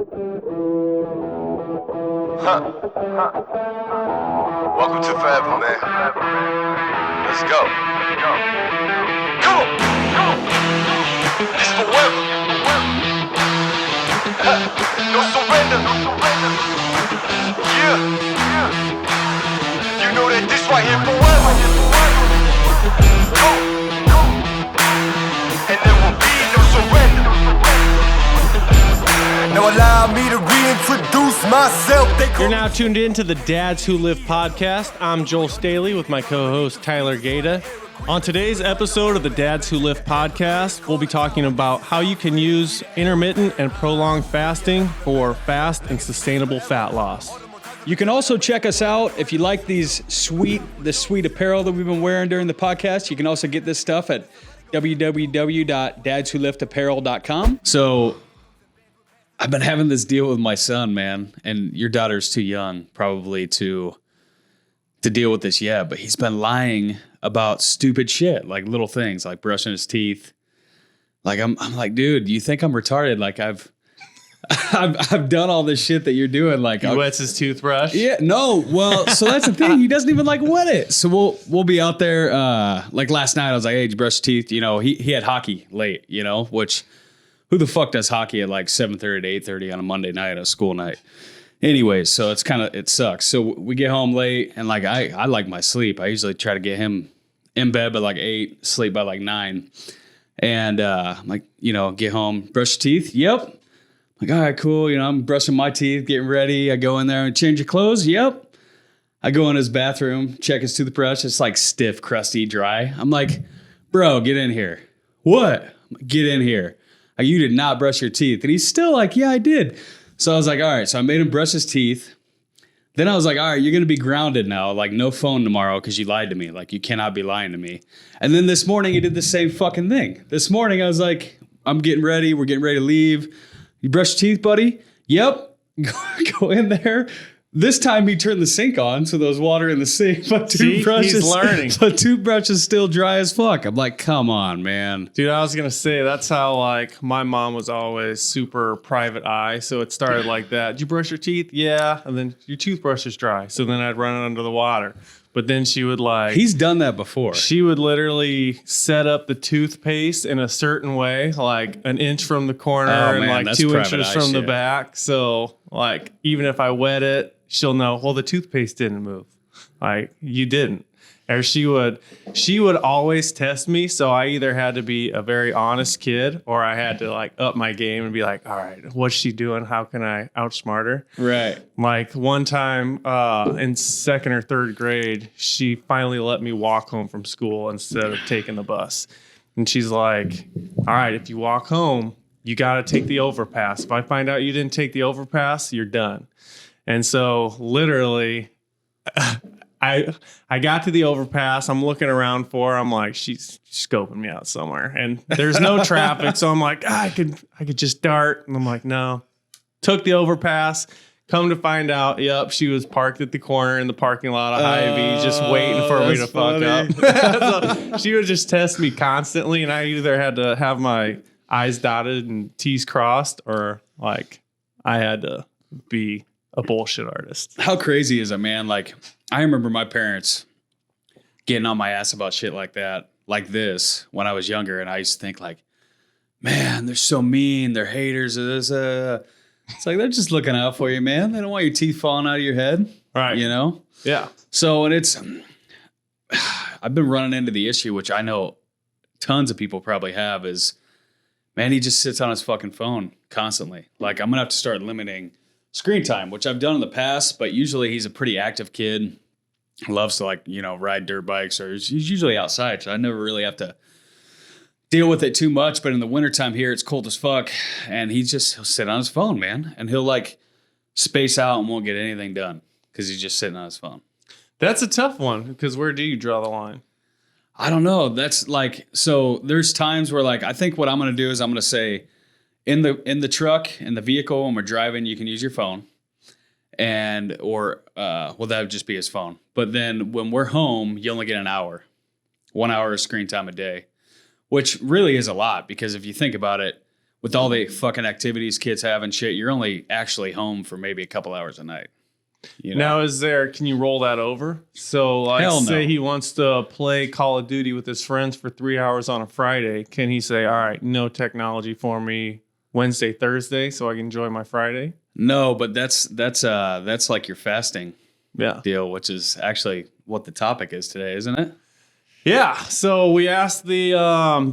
Welcome to Forever, man. Let's go. Come on. This forever. No surrender. Yeah. You know that this right here forever. Go. And there will be no surrender. Now allow me to reintroduce myself. You're now tuned in to the Dads Who Live podcast. I'm Joel Staley with my co-host Tyler Gaeta. On today's episode of the Dads Who Live podcast, we'll be talking about how you can use intermittent and prolonged fasting for fast and sustainable fat loss. You can also check us out if you like this sweet apparel that we've been wearing during the podcast. You can also get this stuff at www.dadswholiftapparel.com. So I've been having this deal with my son, man, and your daughter's too young probably to deal with this yet, but he's been lying about stupid shit, like little things, like brushing his teeth. Like I'm like, dude, you think I'm retarded? Like I've done all this shit that you're doing. Like He wets his toothbrush. yeah, no. Well, so that's the thing. He doesn't even like wet it. So we'll be out there. Like last night, I was like, "Hey, did you brush your teeth?" You know, he had hockey late. You know, which who the fuck does hockey at like 7:30 to 8:30 on a Monday night, a school night? Anyways, so it sucks. So we get home late, and like I like my sleep. I usually try to get him in bed by like 8, sleep by like 9, and I'm like, you know, get home, brush your teeth. Yep. Like, all right, cool. You know, I'm brushing my teeth, getting ready. I go in there and change your clothes. Yep. I go in his bathroom, check his toothbrush. It's like stiff, crusty, dry. I'm like, bro, get in here. What? Get in here. Like, you did not brush your teeth. And he's still like, yeah, I did. So I was like, all right. So I made him brush his teeth. Then I was like, all right, you're going to be grounded now. Like, no phone tomorrow because you lied to me. Like, you cannot be lying to me. And then this morning, he did the same fucking thing. This morning, I was like, I'm getting ready. We're getting ready to leave. You brush your teeth, buddy? Yep. Go in there. This time he turned the sink on, so there was water in the sink. But He's learning. The toothbrush is still dry as fuck. I'm like, come on, man. Dude, I was going to say, that's how, like, my mom was always super private eye. So it started like that. Did you brush your teeth? Yeah. And then your toothbrush is dry. So then I'd run it under the water. But then she would like... He's done that before. She would literally set up the toothpaste in a certain way, like an inch from the corner and man, like that's 2 private inches eye from the shit. back. So like, even if I wet it, she'll know, well, the toothpaste didn't move. Like, you didn't. Or she would always test me. So I either had to be a very honest kid or I had to like up my game and be like, all right, what's she doing? How can I outsmart her? Right. Like one time in 2nd or 3rd grade, she finally let me walk home from school instead of taking the bus. And she's like, all right, if you walk home, you got to take the overpass. If I find out you didn't take the overpass, you're done. And so literally, I got to the overpass. I'm looking around for her. I'm like, she's scoping me out somewhere. And there's no traffic. So I'm like, I could just dart. And I'm like, no. Took the overpass. Come to find out, yep, she was parked at the corner in the parking lot of Hy-Vee, just waiting for me to fuck up. So she would just test me constantly. And I either had to have my I's dotted and T's crossed, or like I had to be a bullshit artist. How crazy is it, man? Like, I remember my parents getting on my ass about shit like that, like this, when I was younger. And I used to think like, man, they're so mean. They're haters of this. It's like, they're just looking out for you, man. They don't want your teeth falling out of your head. Right. You know? Yeah. So, and I've been running into the issue, which I know tons of people probably have, is, man, he just sits on his fucking phone constantly. Like, I'm going to have to start limiting screen time, which I've done in the past, but usually he's a pretty active kid. Loves to, like, you know, ride dirt bikes, or he's usually outside. So I never really have to deal with it too much. But in the wintertime here, it's cold as fuck. And he'll sit on his phone, man. And he'll like space out and won't get anything done because he's just sitting on his phone. That's a tough one, because where do you draw the line? I don't know. That's like, so there's times where like, I think what I'm going to do is I'm going to say, in the truck, in the vehicle, when we're driving, you can use your phone, that would just be his phone. But then when we're home, you only get an hour, 1 hour of screen time a day, which really is a lot, because if you think about it, with all the fucking activities kids have and shit, you're only actually home for maybe a couple hours a night. You know? Now, can you roll that over? So, like, Hell no. say he wants to play Call of Duty with his friends for 3 hours on a Friday. Can he say, all right, no technology for me Wednesday, Thursday, so I can enjoy my Friday? No, but that's like your fasting Yeah. deal, which is actually what the topic is today, isn't it? Yeah. So we asked the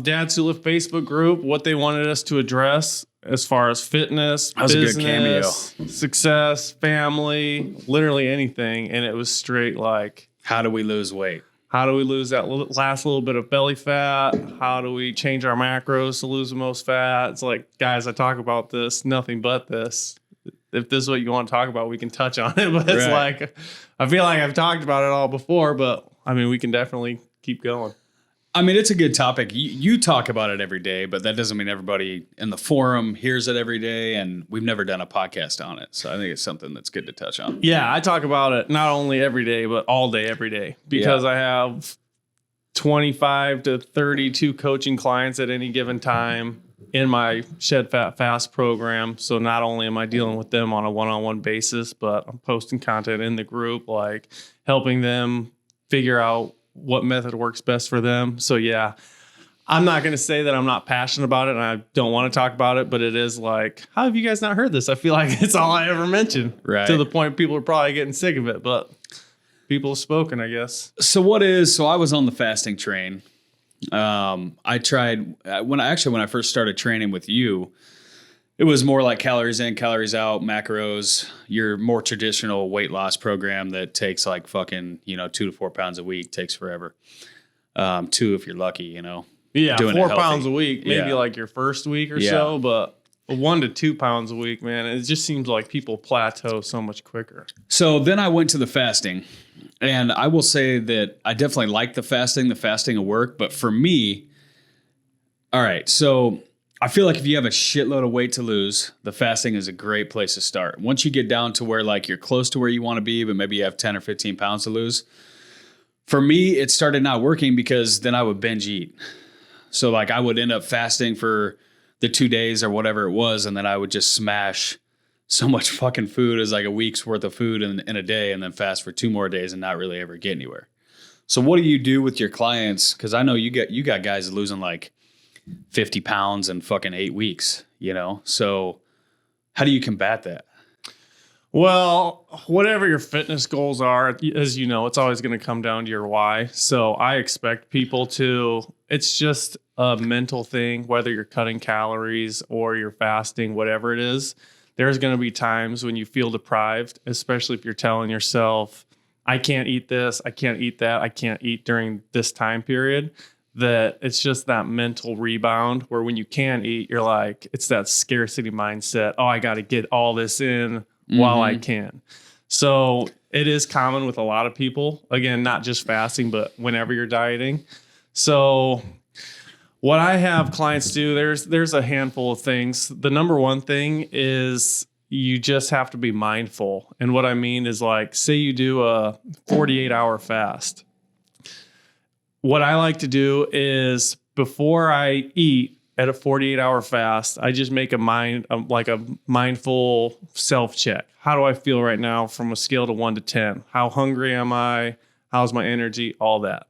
Dads Who Lift Facebook group what they wanted us to address as far as fitness, That was a good business, success, family, literally anything. And it was straight like, How do we lose weight? how do we lose that last little bit of belly fat? How do we change our macros to lose the most fat? It's like, guys, I talk about this, nothing but this. If this is what you want to talk about, we can touch on it. But it's Right. like, I feel like I've talked about it all before, but I mean, we can definitely keep going. I mean, it's a good topic. You talk about it every day, but that doesn't mean everybody in the forum hears it every day, and we've never done a podcast on it. So I think it's something that's good to touch on. Yeah, I talk about it not only every day, but all day, every day, because I have 25 to 32 coaching clients at any given time in my Shed Fat Fast program. So not only am I dealing with them on a one-on-one basis, but I'm posting content in the group, like helping them figure out what method works best for them. So yeah, I'm not going to say that I'm not passionate about it and I don't want to talk about it, but it is like, how have you guys not heard this? I feel like it's all I ever mention. Right. To the point people are probably getting sick of it, but people have spoken, I guess. So I was on the fasting train. I tried when I first started training with you, it was more like calories in, calories out, macros, your more traditional weight loss program that takes like fucking, 2 to 4 pounds a week, takes forever. 2 if you're lucky, Yeah, doing it 4 healthy. pounds a week, maybe Yeah. like your first week or Yeah. so, but 1 to 2 pounds a week, man, it just seems like people plateau so much quicker. So then I went to the fasting, and I will say that I definitely like the fasting will work. But for me, all right, so I feel like if you have a shitload of weight to lose, the fasting is a great place to start. Once you get down to where like you're close to where you want to be, but maybe you have 10 or 15 pounds to lose. For me, it started not working because then I would binge eat. So like I would end up fasting for the 2 days or whatever it was, and then I would just smash so much fucking food as like a week's worth of food in a day, and then fast for 2 more days and not really ever get anywhere. So what do you do with your clients? Because I know you got guys losing like 50 pounds in fucking 8 weeks, So how do you combat that? Well, whatever your fitness goals are, as you know, it's always going to come down to your why. So I expect people it's just a mental thing, whether you're cutting calories or you're fasting, whatever it is. There's going to be times when you feel deprived, especially if you're telling yourself, I can't eat this, I can't eat that, I can't eat during this time period. That it's just that mental rebound where when you can eat, you're like, it's that scarcity mindset. Oh, I got to get all this in while I can. So it is common with a lot of people. Again, not just fasting, but whenever you're dieting. So what I have clients do, there's a handful of things. The number one thing is you just have to be mindful. And what I mean is like, say you do a 48-hour fast. What I like to do is before I eat at a 48-hour fast, I just make a mindful self-check. How do I feel right now from a scale to 1 to 10? How hungry am I? How's my energy? All that.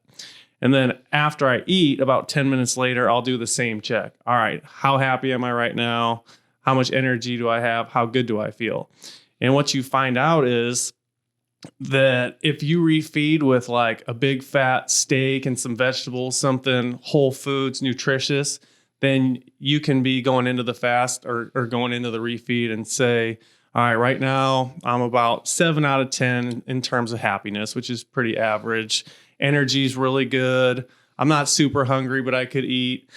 And then after I eat, about 10 minutes later, I'll do the same check. All right, how happy am I right now? How much energy do I have? How good do I feel? And what you find out is that if you refeed with like a big fat steak and some vegetables, something whole foods, nutritious, then you can be going into the fast or going into the refeed and say, all right now I'm about 7 out of 10 in terms of happiness, which is pretty average. Energy's really good. I'm not super hungry, but I could eat.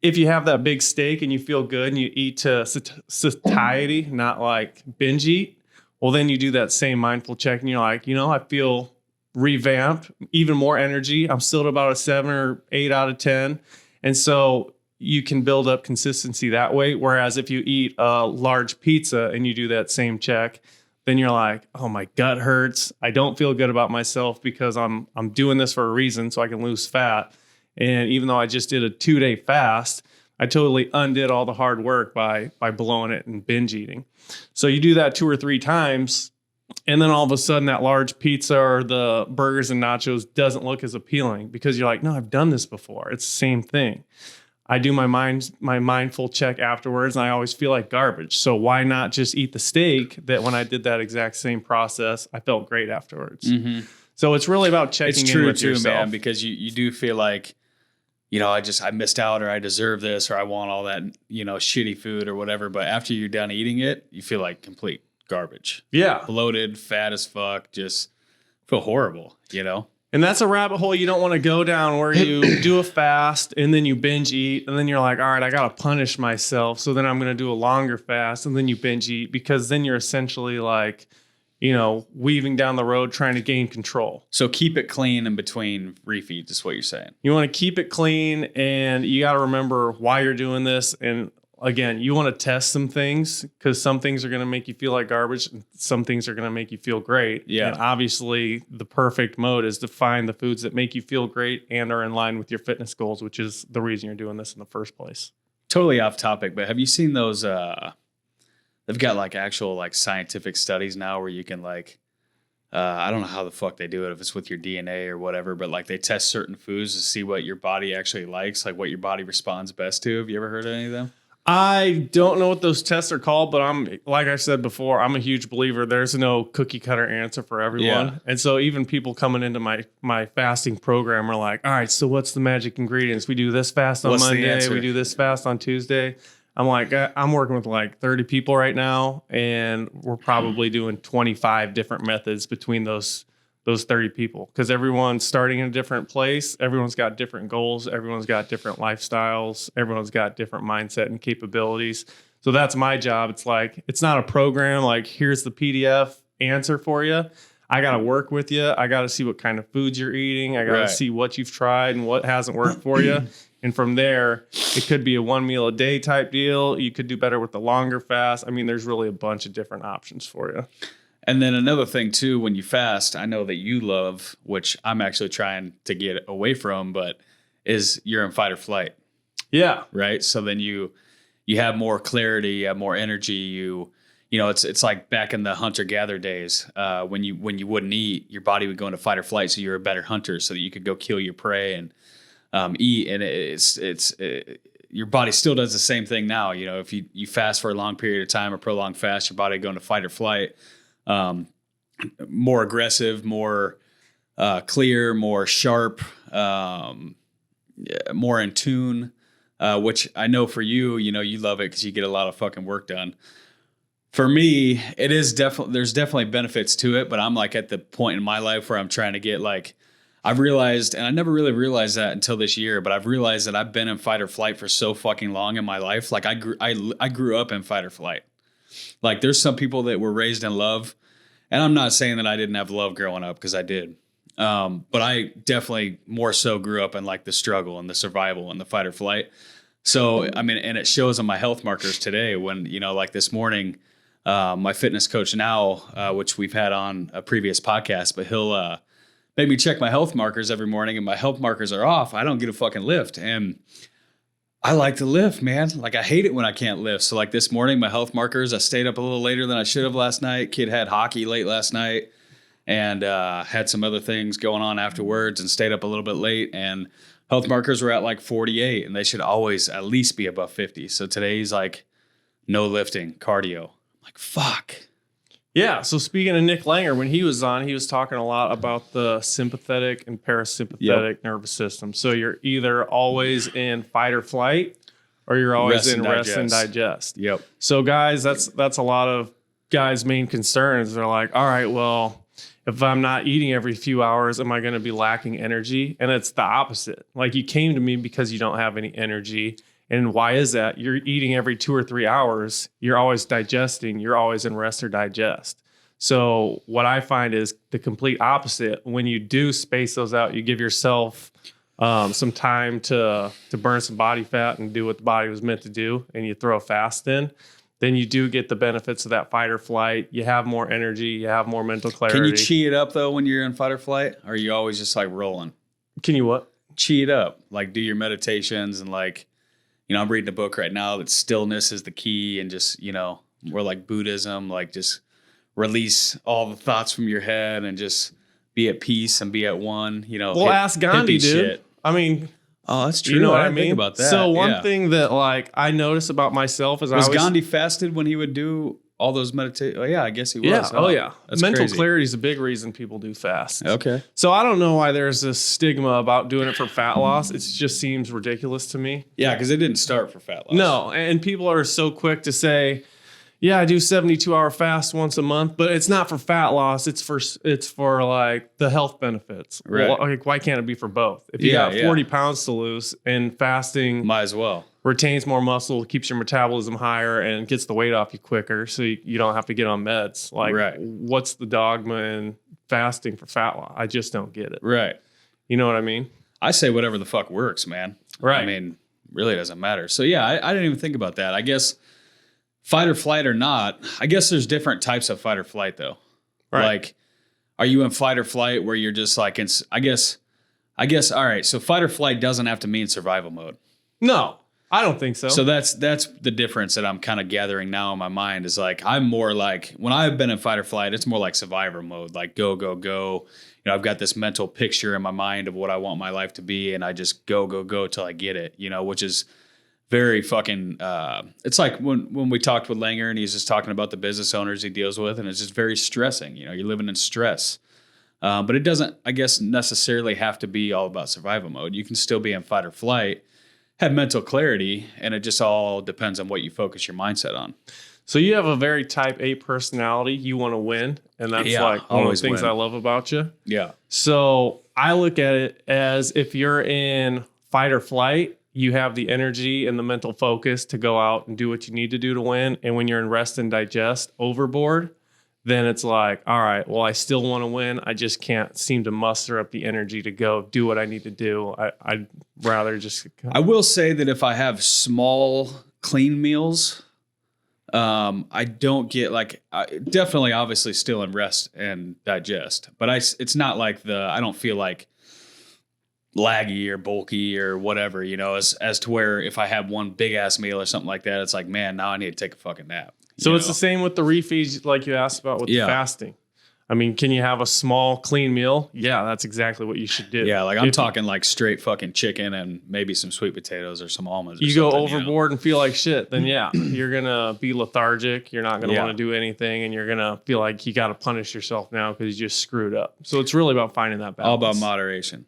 If you have that big steak and you feel good and you eat to satiety, not like binge eat, well, then you do that same mindful check and you're like, I feel revamped, even more energy. I'm still at about a 7 or 8 out of 10. And so you can build up consistency that way. Whereas if you eat a large pizza and you do that same check, then you're like, oh, my gut hurts. I don't feel good about myself because I'm doing this for a reason so I can lose fat. And even though I just did a 2-day fast, I totally undid all the hard work by blowing it and binge eating. So you do that 2 or 3 times, and then all of a sudden that large pizza or the burgers and nachos doesn't look as appealing because you're like, no, I've done this before. It's the same thing. I do my mindful check afterwards, and I always feel like garbage. So why not just eat the steak that when I did that exact same process, I felt great afterwards. Mm-hmm. So it's really about checking in with yourself. Man, because you do feel like, I missed out, or I deserve this, or I want all that, shitty food or whatever. But after you're done eating it, you feel like complete garbage. Yeah. Bloated, fat as fuck, just feel horrible, And that's a rabbit hole you don't want to go down, where you do a fast and then you binge eat, and then you're like, all right, I got to punish myself. So then I'm going to do a longer fast, and then you binge eat, because then you're essentially like, weaving down the road trying to gain control. So keep it clean in between refeeds is what you're saying. You want to keep it clean, and you got to remember why you're doing this. And again, you want to test some things, because some things are going to make you feel like garbage, and some things are going to make you feel great. Yeah. And obviously the perfect mode is to find the foods that make you feel great and are in line with your fitness goals, which is the reason you're doing this in the first place. Totally off topic, but have you seen those, they've got like actual like scientific studies now where you can like, I don't know how the fuck they do it, if it's with your DNA or whatever, but like they test certain foods to see what your body actually likes, like what your body responds best to. Have you ever heard of any of them? I don't know what those tests are called, but like I said before, I'm a huge believer. There's no cookie cutter answer for everyone. Yeah. And so even people coming into my fasting program are like, all right, so what's the magic ingredients? We do this fast on What's the Monday. answer? We do this fast on Tuesday. I'm like, I'm working with like 30 people right now, and we're probably doing 25 different methods between those 30 people, because everyone's starting in a different place. Everyone's got different goals. Everyone's got different lifestyles. Everyone's got different mindset and capabilities. So that's my job. It's like, it's not a program like, here's the PDF answer for you. I got to work with you. I got to see what kind of foods you're eating. I got to Right. see what you've tried and what hasn't worked for you. And from there, it could be a 1 meal a day type deal. You could do better with the longer fast. I mean, there's really a bunch of different options for you. And then another thing too, when you fast, I know that you love, which I'm actually trying to get away from, but is you're in fight or flight, Yeah. right? So then you have more clarity, you have more energy. It's like back in the hunter-gatherer days, when you wouldn't eat, your body would go into fight or flight, so you're a better hunter, so that you could go kill your prey and eat. And it's your body still does the same thing now. If you fast for a long period of time, or prolonged fast, your body go into fight or flight. More aggressive, more clear, more sharp, more in tune, which I know for you, you love it because you get a lot of fucking work done. For me, it is there's definitely benefits to it, but I'm like at the point in my life where I'm trying to get like, I've realized, and I never really realized that until this year, but I've realized that I've been in fight or flight for so fucking long in my life. Like I grew up in fight or flight. Like there's some people that were raised in love, and I'm not saying that I didn't have love growing up, because I did. But I definitely more so grew up in like the struggle and the survival and the fight or flight. So, I mean, and it shows on my health markers today when, like this morning, my fitness coach now, which we've had on a previous podcast, but he'll make me check my health markers every morning, and my health markers are off. I don't get a fucking lift. And I like to lift, man. Like I hate it when I can't lift. So like this morning, my health markers, I stayed up a little later than I should have last night. Kid had hockey late last night, and had some other things going on afterwards, and stayed up a little bit late, and health markers were at like 48, and they should always at least be above 50. So today's like no lifting, cardio. I'm like, fuck. Yeah. So speaking of Nick Langer, when he was on, he was talking a lot about the sympathetic and parasympathetic nervous system. So you're either always in fight or flight, or you're always in rest and digest. Yep. So guys, that's a lot of guys' main concerns. They're like, all right, well, if I'm not eating every few hours, am I going to be lacking energy? And it's the opposite. Like, you came to me because you don't have any energy. And why is that? You're eating every 2 or 3 hours. You're always digesting. You're always in rest or digest. So what I find is the complete opposite. When you do space those out, you give yourself some time to burn some body fat and do what the body was meant to do, and you throw a fast in, then you do get the benefits of that fight or flight. You have more energy. You have more mental clarity. Can you cheat it up though when you're in fight or flight? Or are you always just like rolling? Can you what? Cheat up, like do your meditations and like, I'm reading a book right now that stillness is the key, and just, more like Buddhism, like just release all the thoughts from your head and just be at peace and be at one, Well, ask Gandhi, hippie dude. shit. I mean, Oh, that's true. you know what I didn't think mean? about that. So one Yeah. thing that like I notice about myself is was I always, Gandhi fasted when he would do all those meditate? Oh yeah, I guess he was. yeah, huh? oh yeah. That's Mental crazy. clarity is a big reason people do fast. Okay. So I don't know why there's this stigma about doing it for fat loss. It just seems ridiculous to me. Yeah, because it didn't start for fat loss. No, and people are so quick to say, "Yeah, I do 72-hour fast once a month," but it's not for fat loss. It's for like the health benefits. Right. Well, like, why can't it be for both? If you Yeah, got 40 pounds to lose and fasting Might as well. retains more muscle, keeps your metabolism higher, and gets the weight off you quicker, so you don't have to get on meds. Like, Right. what's the dogma in fasting for fat loss? I just don't get it. Right. You know what I mean? I say whatever the fuck works, man. Right. I mean, really doesn't matter. So yeah, I didn't even think about that. I guess fight or flight or not, I guess there's different types of fight or flight though. Right. Like, are you in fight or flight where you're just like, I guess, all right. So fight or flight doesn't have to mean survival mode. No, I don't think so. So that's the difference that I'm kind of gathering now in my mind is like, I'm more like, when I've been in fight or flight, it's more like survivor mode, like go, go, go. I've got this mental picture in my mind of what I want my life to be. And I just go, go, go till I get it, which is very fucking, it's like when we talked with Langer and he's just talking about the business owners he deals with, and it's just very stressing, you're living in stress. But it doesn't, I guess, necessarily have to be all about survival mode. You can still be in fight or flight, have mental clarity, and it just all depends on what you focus your mindset on. So you have a very type A personality. You want to win, and that's Yeah, like one of always the things win. I love about you. Yeah. So I look at it as if you're in fight or flight, you have the energy and the mental focus to go out and do what you need to do to win. And when you're in rest and digest overboard, then it's like, all right, well, I still want to win. I just can't seem to muster up the energy to go do what I need to do. I'd rather just. I will say that if I have small, clean meals, I don't get definitely, obviously, still in rest and digest, but it's not like I don't feel like laggy or bulky or whatever, as to where if I have one big ass meal or something like that, it's like, man, now I need to take a fucking nap. So it's the same with the refeeds, like you asked about with the fasting. I mean, can you have a small, clean meal? Yeah, that's exactly what you should do. Yeah, like I'm talking like straight fucking chicken and maybe some sweet potatoes or some almonds. You go overboard and feel like shit, then yeah, you're going to be lethargic. You're not going to want to do anything, and you're going to feel like you got to punish yourself now because you just screwed up. So it's really about finding that balance. All about moderation.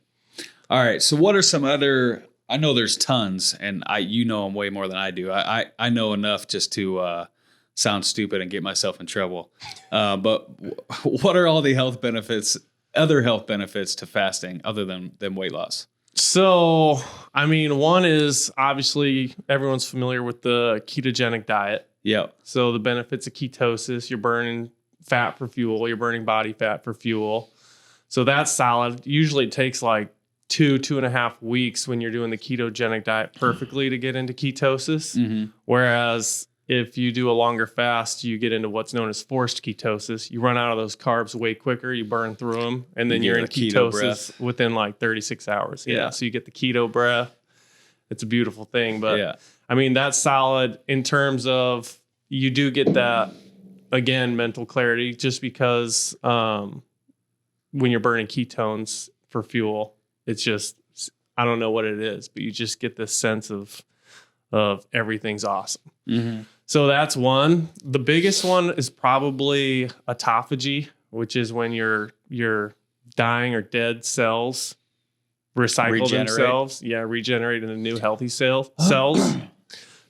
All right, so what are some other, I know there's tons, and you know them way more than I do. I know enough just to sound stupid and get myself in trouble. But what are all the other health benefits to fasting other than weight loss? So, I mean, one is obviously everyone's familiar with the ketogenic diet. Yeah. So the benefits of ketosis, you're burning fat for fuel, you're burning body fat for fuel. So that's solid. Usually it takes like 2.5 weeks when you're doing the ketogenic diet perfectly to get into ketosis. Mm-hmm. Whereas if you do a longer fast, you get into what's known as forced ketosis. You run out of those carbs way quicker, you burn through them, and then you're in keto ketosis breath. within like 36 hours. Yeah. So you get the keto breath. It's a beautiful thing. But Yeah. I mean, that's solid in terms of you do get that, again, mental clarity just because when you're burning ketones for fuel, it's just, I don't know what it is, but you just get this sense of everything's awesome. Mm-hmm. So that's one. The biggest one is probably autophagy, which is when your dying or dead cells recycle themselves. Yeah, regenerate into new healthy cells.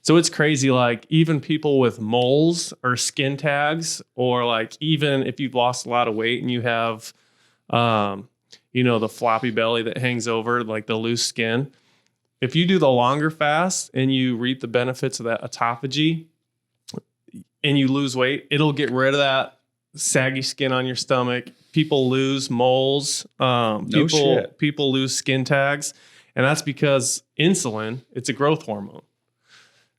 So it's crazy. Like even people with moles or skin tags, or like even if you've lost a lot of weight and you have, the floppy belly that hangs over, like the loose skin. If you do the longer fast and you reap the benefits of that autophagy and you lose weight, it'll get rid of that saggy skin on your stomach. People lose moles. People lose skin tags. And that's because insulin, it's a growth hormone.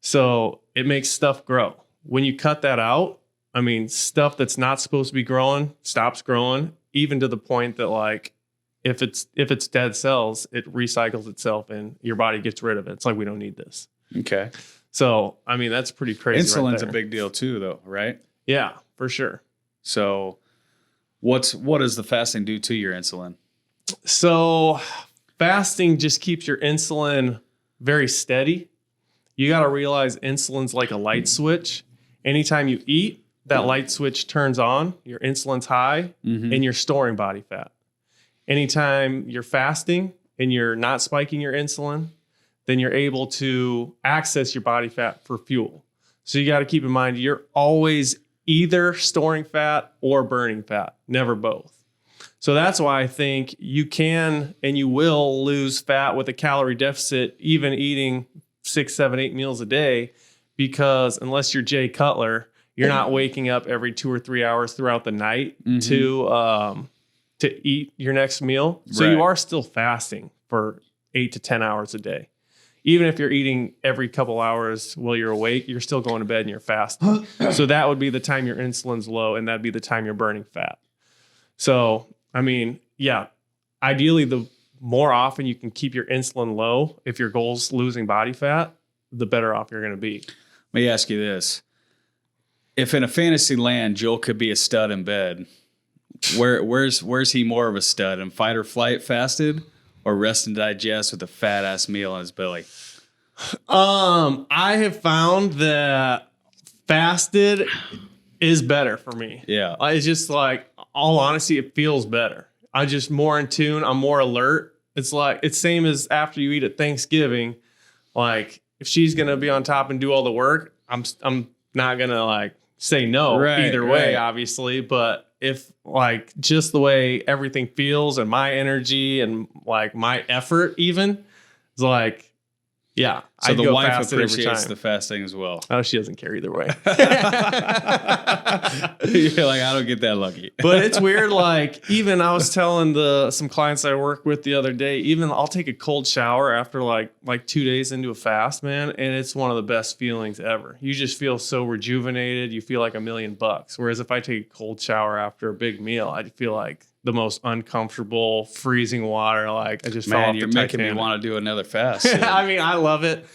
So it makes stuff grow. When you cut that out, I mean, stuff that's not supposed to be growing stops growing, even to the point that like, if it's dead cells, it recycles itself and your body gets rid of it. It's like, we don't need this. Okay. So, I mean, that's pretty crazy. Insulin's right a there. big deal too, though, right? Yeah, for sure. So, what does the fasting do to your insulin? So, fasting just keeps your insulin very steady. You got to realize insulin's like a light switch. Anytime you eat, that light switch turns on, your insulin's high, and you're storing body fat. Anytime you're fasting and you're not spiking your insulin, then you're able to access your body fat for fuel. So you got to keep in mind, you're always either storing fat or burning fat, never both. So that's why I think you can and you will lose fat with a calorie deficit, even eating 6, 7, 8 meals a day, because unless you're Jay Cutler, you're not waking up every 2 or 3 hours throughout the night to eat your next meal. So you Right. are still fasting for 8 to 10 hours a day. Even if you're eating every couple hours while you're awake, you're still going to bed and you're fasting. So that would be the time your insulin's low, and that'd be the time you're burning fat. So, I mean, yeah, ideally, the more often you can keep your insulin low, if your goal's losing body fat, the better off you're going to be. Let me ask you this. If in a fantasy land, Joel could be a stud in bed, where's he more of a stud? In fight or flight fasted or rest and digest with a fat ass meal in his belly? I have found that fasted is better for me. Yeah. It's just like, all honesty, it feels better. I'm just more in tune. I'm more alert. It's like, it's same as after you eat at Thanksgiving. Like, if she's going to be on top and do all the work, I'm not going to like say no either way, obviously. But if like just the way everything feels and my energy and like my effort even is like, yeah. So I'd the go wife fasted every appreciates time. the fasting as well. Oh, she doesn't care either way. You're like, I don't get that lucky. But it's weird. Like, even I was telling some clients I work with the other day, even I'll take a cold shower after like 2 days into a fast, man. And it's one of the best feelings ever. You just feel so rejuvenated. You feel like $1,000,000. Whereas if I take a cold shower after a big meal, I feel like the most uncomfortable, freezing water. Like I just fell off Man, the you're making me Titanic. want to do another fast. I mean, I love it.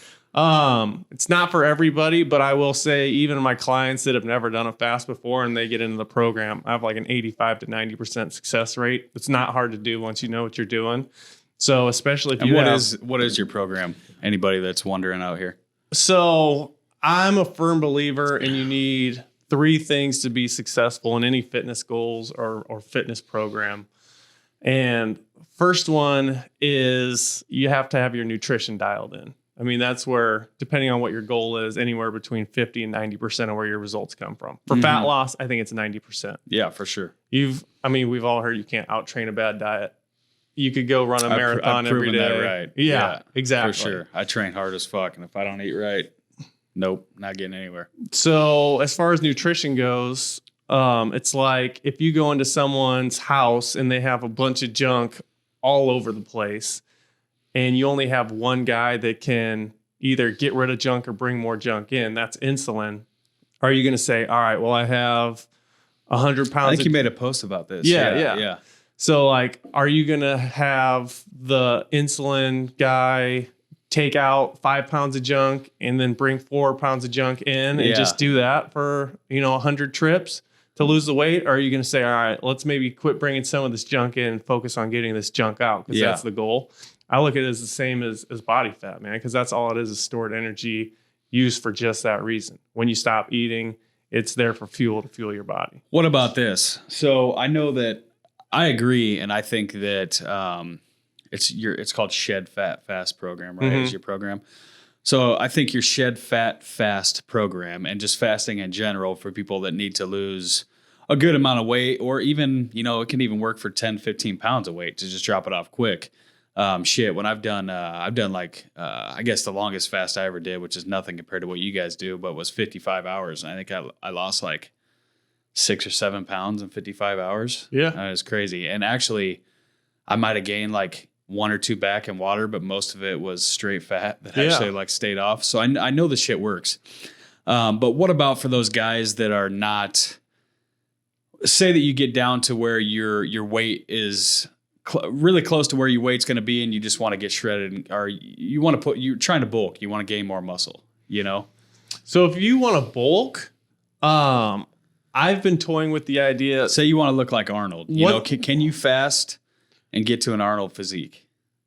It's not for everybody, but I will say even my clients that have never done a fast before and they get into the program, I have like an 85 to 90% success rate. It's not hard to do once you know what you're doing. So especially if And you what is your program? Anybody that's wondering out here. So I'm a firm believer and you need 3 things to be successful in any fitness goals or fitness program. And first one is you have to have your nutrition dialed in. I mean, that's where, depending on what your goal is, anywhere between 50 and 90% of where your results come from. For fat loss, I think it's 90%. Yeah, for sure. We've all heard you can't out train a bad diet. You could go run a marathon I've every proven day. that right. Yeah, exactly. For sure. I train hard as fuck, and if I don't eat right, nope, not getting anywhere. So as far as nutrition goes, it's like if you go into someone's house and they have a bunch of junk all over the place and you only have one guy that can either get rid of junk or bring more junk in, that's insulin. Are you going to say, all right, well, I have 100 pounds. I think you made a post about this. Yeah. So like, are you going to have the insulin guy take out 5 pounds of junk and then bring 4 pounds of junk in and just do that for, 100 trips to lose the weight? Or are you going to say, all right, let's maybe quit bringing some of this junk in and focus on getting this junk out? Because that's the goal. I look at it as the same as body fat, man, because that's all it is stored energy used for just that reason. When you stop eating, it's there for fuel to fuel your body. What about this? So I know that I agree, and I think that it's called Shed Fat Fast program, right? Is your program. So I think your Shed Fat Fast program and just fasting in general for people that need to lose a good amount of weight, or even, it can even work for 10, 15 pounds of weight to just drop it off quick. When I've done like, I guess the longest fast I ever did, which is nothing compared to what you guys do, but was 55 hours. And I think I lost like 6 or 7 pounds in 55 hours. Yeah. That was crazy. And actually I might've gained like 1 or 2 back in water, but most of it was straight fat that actually like stayed off. So I know the shit works. But what about for those guys that are not, say that you get down to where your weight is really close to where your weight's going to be, and you just want to get shredded, or you're trying to bulk, you want to gain more muscle, you know? So if you want to bulk, I've been toying with the idea. Say you want to look like Arnold, you What- know, can you fast and get to an Arnold physique?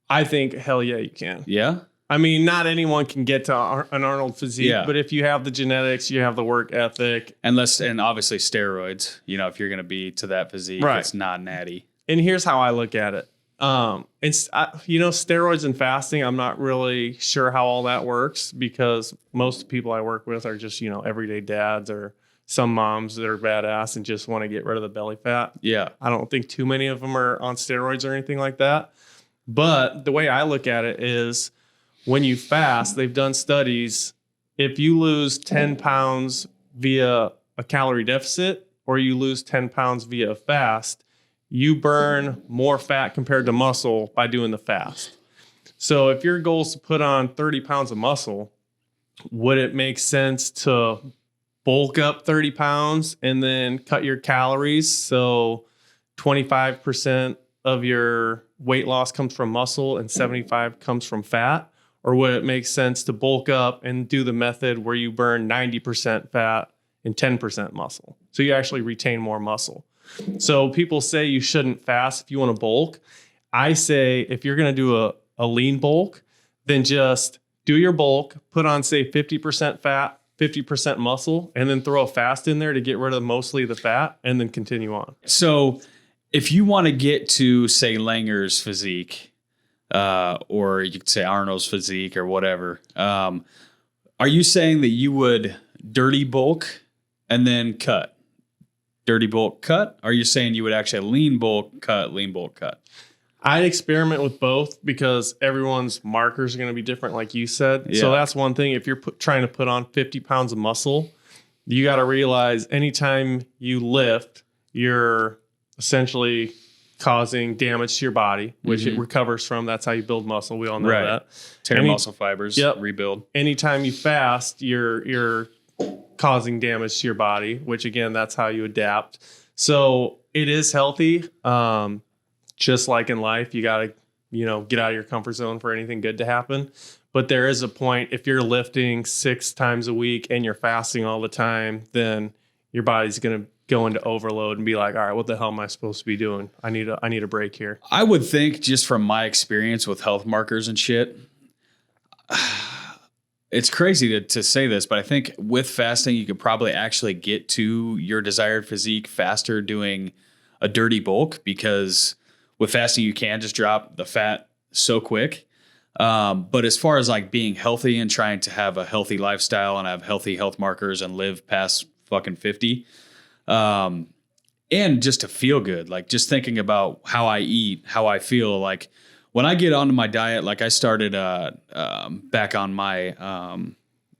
I think hell yeah, you can. Yeah. I mean, not anyone can get to an Arnold physique, Yeah. but if you have the genetics, you have the work ethic. And obviously steroids, you know, if you're going to be to that physique, Right. it's not natty. And here's how I look at it. Steroids and fasting, I'm not really sure how all that works because most people I work with are just, everyday dads or some moms that are badass and just want to get rid of the belly fat. Yeah. I don't think too many of them are on steroids or anything like that. But the way I look at it is when you fast, they've done studies. If you lose 10 pounds via a calorie deficit or you lose 10 pounds via a fast, you burn more fat compared to muscle by doing the fast. So if your goal is to put on 30 pounds of muscle, would it make sense to bulk up 30 pounds and then cut your calories? So 25% of your weight loss comes from muscle and 75 comes from fat? Or would it make sense to bulk up and do the method where you burn 90% fat and 10% muscle? So you actually retain more muscle. So people say you shouldn't fast if you want to bulk. I say if you're going to do a lean bulk, then just do your bulk, put on, say, 50% fat, 50% muscle, and then throw a fast in there to get rid of mostly the fat and then continue on. So if you want to get to, say, Langer's physique, or you could say Arnold's physique or whatever, are you saying that you would dirty bulk and then cut? Dirty bulk, cut? Or are you saying you would actually lean bulk, cut, lean bulk, cut? I'd experiment with both because everyone's markers are going to be different, like you said. Yeah. So that's one thing. If you're trying to put on 50 pounds of muscle, you got to realize anytime you lift, you're essentially causing damage to your body, which it recovers from. That's how you build muscle. We all know Right. that. Tear muscle fibers, Yep. rebuild. Anytime you fast, you're causing damage to your body, which again, that's how you adapt. So it is healthy. Just like in life, you got to, get out of your comfort zone for anything good to happen. But there is a point, if you're lifting 6 times a week and you're fasting all the time, then your body's going to go into overload and be like, all right, what the hell am I supposed to be doing? I need a break here. I would think, just from my experience with health markers and shit, it's crazy to say this, but I think with fasting, you could probably actually get to your desired physique faster doing a dirty bulk, because with fasting, you can just drop the fat so quick. But as far as like being healthy and trying to have a healthy lifestyle and have healthy health markers and live past fucking 50, and just to feel good, like just thinking about how I eat, how I feel, like when I get onto my diet, like I started back on my,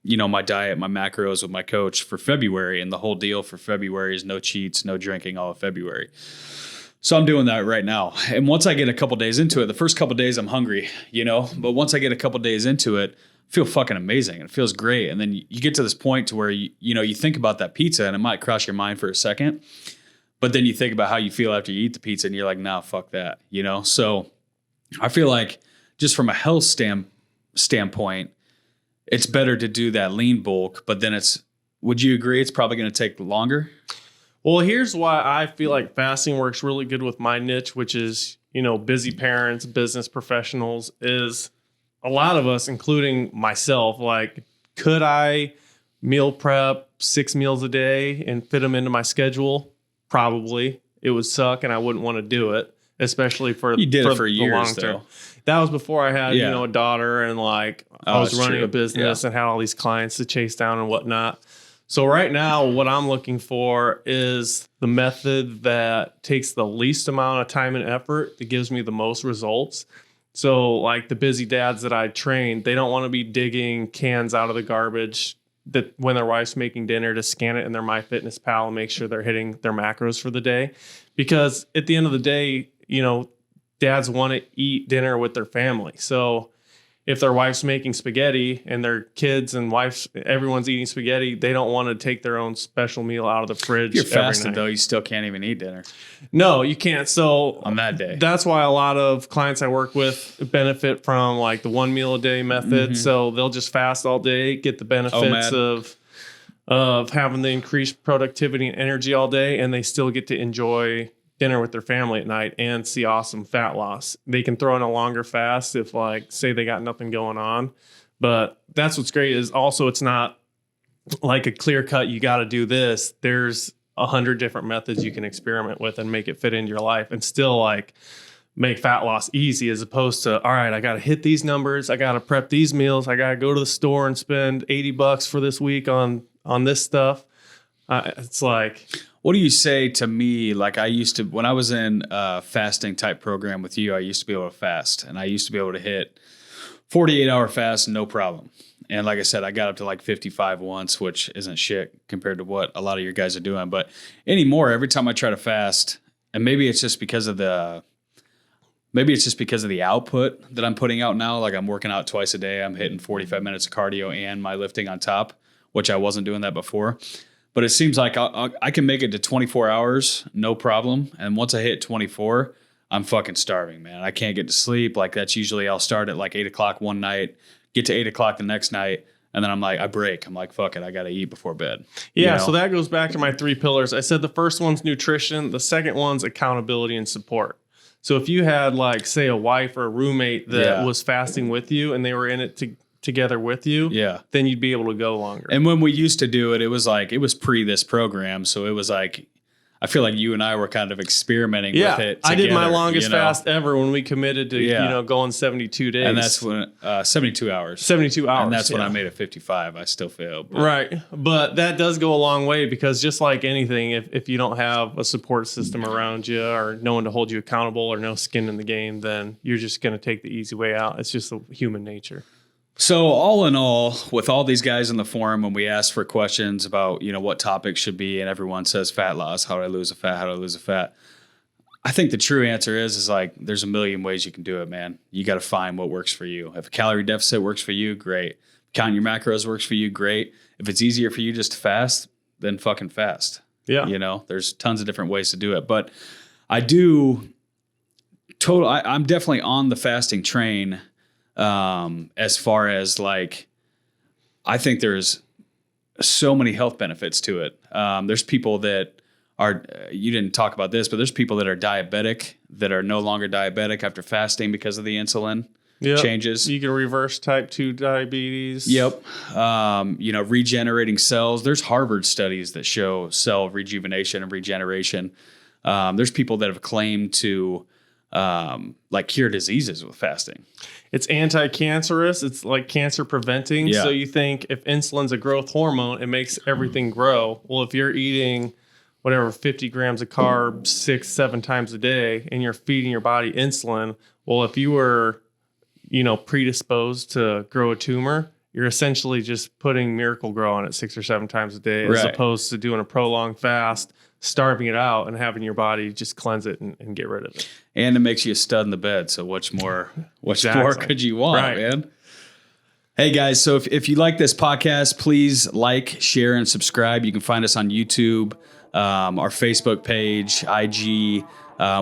my diet, my macros with my coach for February, and the whole deal for February is no cheats, no drinking all of February. So I'm doing that right now. And once I get a couple days into it, the first couple days I'm hungry, but once I get a couple days into it, I feel fucking amazing. It feels great. And then you get to this point to where, you think about that pizza and it might cross your mind for a second, but then you think about how you feel after you eat the pizza and you're like, nah, fuck that, So I feel like just from a health standpoint, it's better to do that lean bulk, but then would you agree it's probably going to take longer? Well, here's why I feel like fasting works really good with my niche, which is, busy parents, business professionals, is a lot of us, including myself, like, could I meal prep 6 meals a day and fit them into my schedule? Probably. It would suck and I wouldn't want to do it, especially for You did it for the years, long term. though. That was before I had, Yeah. a daughter and I Oh, was that's running true. a business Yeah. and had all these clients to chase down and whatnot. So right now, what I'm looking for is the method that takes the least amount of time and effort that gives me the most results. So like the busy dads that I train, they don't want to be digging cans out of the garbage that when their wife's making dinner to scan it in their MyFitnessPal and make sure they're hitting their macros for the day. Because at the end of the day, dads want to eat dinner with their family. So if their wife's making spaghetti and their kids and wives, everyone's eating spaghetti, they don't want to take their own special meal out of the fridge. If you're every fasted night. though, you still can't even eat dinner No, you can't. So on that day. that's why a lot of clients I work with benefit from like the 1 meal a day method. So they'll just fast all day, get the benefits of having the increased productivity and energy all day, and they still get to enjoy dinner with their family at night and see awesome fat loss. They can throw in a longer fast if, like, say they got nothing going on. But that's what's great is also it's not like a clear cut, you got to do this. There's 100 different methods you can experiment with and make it fit into your life and still like make fat loss easy, as opposed to, all right, I got to hit these numbers. I got to prep these meals. I got to go to the store and spend $80 for this week on this stuff. It's like, What do you say to me? Like I used to, when I was in a fasting type program with you, I used to be able to fast and I used to be able to hit 48-hour fast, no problem. And like I said, I got up to like 55 once, which isn't shit compared to what a lot of your guys are doing. But anymore, every time I try to fast, and maybe it's just because of the output that I'm putting out now. Like I'm working out twice a day. I'm hitting 45 minutes of cardio and my lifting on top, which I wasn't doing that before. But it seems like I can make it to 24 hours, no problem. And once I hit 24, I'm fucking starving, man. I can't get to sleep. Like that's usually I'll start at like 8 o'clock one night, get to 8 o'clock the next night. And then I'm like, I break. I'm like, fuck it. I got to eat before bed. yeah, You know? so that goes back to my 3 pillars. I said the first one's nutrition. The second one's accountability and support. So if you had like, say, a wife or a roommate that was fasting with you and they were in it together with you, then you'd be able to go longer. And when we used to do it, it was pre this program. So it was like, I feel like you and I were kind of experimenting with it. I did my together, longest you know? fast ever when we committed to, going 72 days. And that's when 72 hours. 72 hours. And that's when I made it 55. I still failed. But. Right. But that does go a long way because just like anything, if you don't have a support system around you or no one to hold you accountable or no skin in the game, then you're just going to take the easy way out. It's just human nature. So all in all, with all these guys in the forum, when we ask for questions about, what topics should be, and everyone says fat loss, how do I lose a fat? How do I lose a fat? I think the true answer is like, there's a million ways you can do it, man. You got to find what works for you. If a calorie deficit works for you, great. Counting your macros works for you, great. If it's easier for you just to fast, then fucking fast. Yeah. There's tons of different ways to do it. But I'm definitely on the fasting train. As far as like, I think there's so many health benefits to it. There's people that are, you didn't talk about this, but there's people that are diabetic that are no longer diabetic after fasting because of the insulin changes. You can reverse type 2 diabetes. Yep. Regenerating cells. There's Harvard studies that show cell rejuvenation and regeneration. There's people that have claimed to, cure diseases with fasting. It's anti-cancerous. It's like cancer preventing. Yeah. So you think if insulin's a growth hormone, it makes everything grow. Well, if you're eating 50 grams of carbs 6-7 times a day and you're feeding your body insulin, well, if you were, predisposed to grow a tumor, you're essentially just putting Miracle-Gro on it 6 or 7 times a day, as opposed to doing a prolonged fast, starving it out and having your body just cleanse it and get rid of it. And it makes you a stud in the bed. So what more could you want, man? Hey guys, so if you like this podcast, please like, share, and subscribe. You can find us on YouTube, our Facebook page, IG.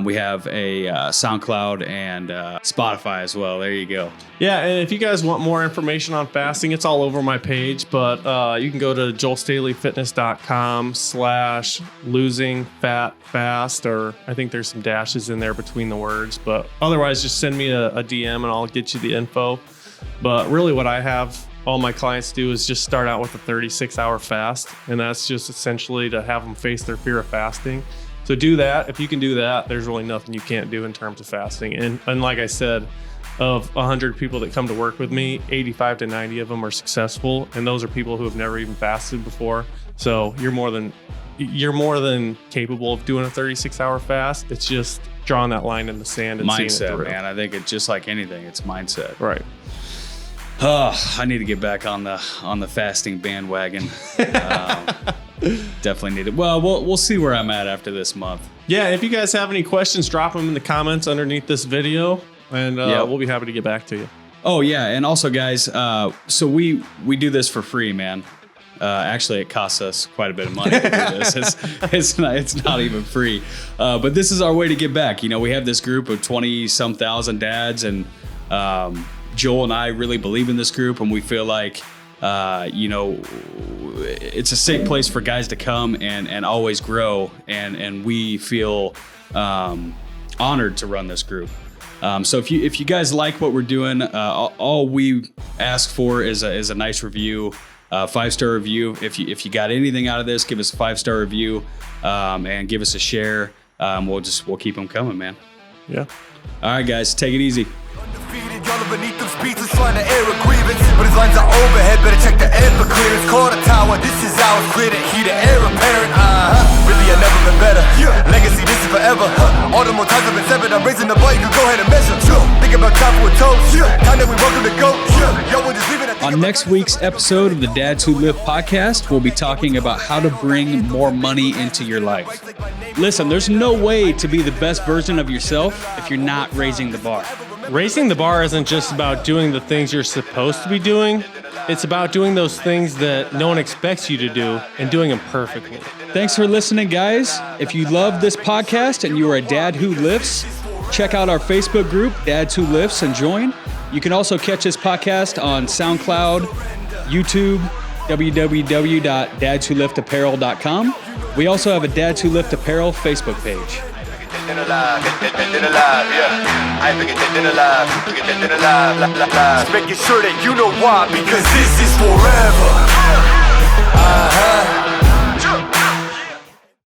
We have a SoundCloud and Spotify as well. There you go. Yeah, and if you guys want more information on fasting, it's all over my page, but you can go to joelstaleyfitness.com/losingfatfast, or I think there's some dashes in there between the words, but otherwise just send me a DM and I'll get you the info. But really what I have all my clients do is just start out with a 36-hour fast, and that's just essentially to have them face their fear of fasting. So do that. If you can do that, there's really nothing you can't do in terms of fasting. And like I said, of 100 people that come to work with me, 85 to 90 of them are successful. And those are people who have never even fasted before. So you're more than capable of doing a 36-hour fast. It's just drawing that line in the sand and seeing it Mindset, through. man. I think it's just like anything. It's mindset. Right. I need to get back on the fasting bandwagon. Definitely need it. Well, we'll see where I'm at after this month. Yeah, if you guys have any questions, drop them in the comments underneath this video, and we'll be happy to get back to you. Oh yeah, and also guys, so we do this for free, man. Actually, it costs us quite a bit of money to do this. It's not even free. But this is our way to give back. You know, we have this group of 20-some thousand dads, and Joel and I really believe in this group, and we feel like, you know, it's a safe place for guys to come and always grow, and we feel honored to run this group. So if you guys like what we're doing, all we ask for is a nice review. 5-star review. If you got anything out of this, give us a 5-star review, and give us a share. We'll keep them coming, man. Yeah. All right, guys, take it easy. Undefeated, y'all are beneath them speeches trying to air a grievance, but his lines are overhead, better check the air for clearance. Call the tower, this is ours, clear the heat, the air apparent. Really, I've never been better. Legacy, this is forever. All the more times I've been severed, I'm raising the bar, you can go ahead and measure. Think about time for a toast. Time that we welcome to go. Yo, we're just leaving it. On next week's episode of the Dads Who Live podcast, we'll be talking about how to bring more money into your life. Listen, there's no way to be the best version of yourself if you're not raising the bar. Raising the bar isn't just about doing the things you're supposed to be doing. It's about doing those things that no one expects you to do and doing them perfectly. Thanks for listening, guys. If you love this podcast and you are a dad who lifts, check out our Facebook group, Dads Who Lifts, and join. You can also catch this podcast on SoundCloud, YouTube, www.dadswholifapparel.com. We also have a Dads Who Lift Apparel Facebook page. Just making sure that you know why, because this is forever.